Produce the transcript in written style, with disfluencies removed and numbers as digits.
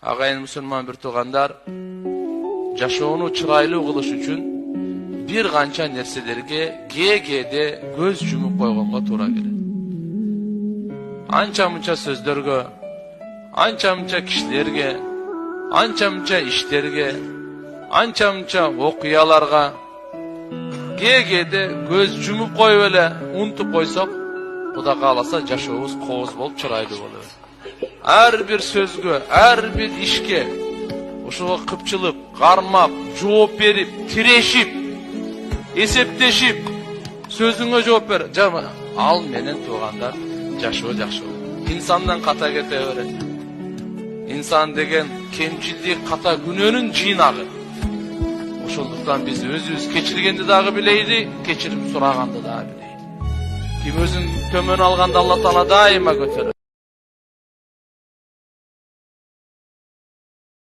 Agayın musulman bir tuğandar, жашоону чырайлуу кылыш үчүн бир канча нерселерге кээде көз жумуп койгонго туура келет. Анча-мынча сөздөргө, анча-мынча кишилерге, анча-мынча иштерге, анча-мынча окуяларга кээде көз жумуп коюп эле унутуп койсок, Кудай кааласа жашообуз кооз болуп чырайлуу болот. Ар бир сөзгө, ар бир ишке ошого кыпчылык, кармап, жооп берип, тирешип, эсептешип, сөзүңө жооп бер. Ал менен туугандар жашоо жакшы болот. Инсандан ката кете берет. Инсан деген кемчилдик, ката күнөөнүн жыйнагы. Ошондуктан биз өзүбүз кечиргенди дагы билейли, кечирим сураганды дагы билейли. Ким өзүн төмөн алганда Алла Таала дайыма көтөрөт.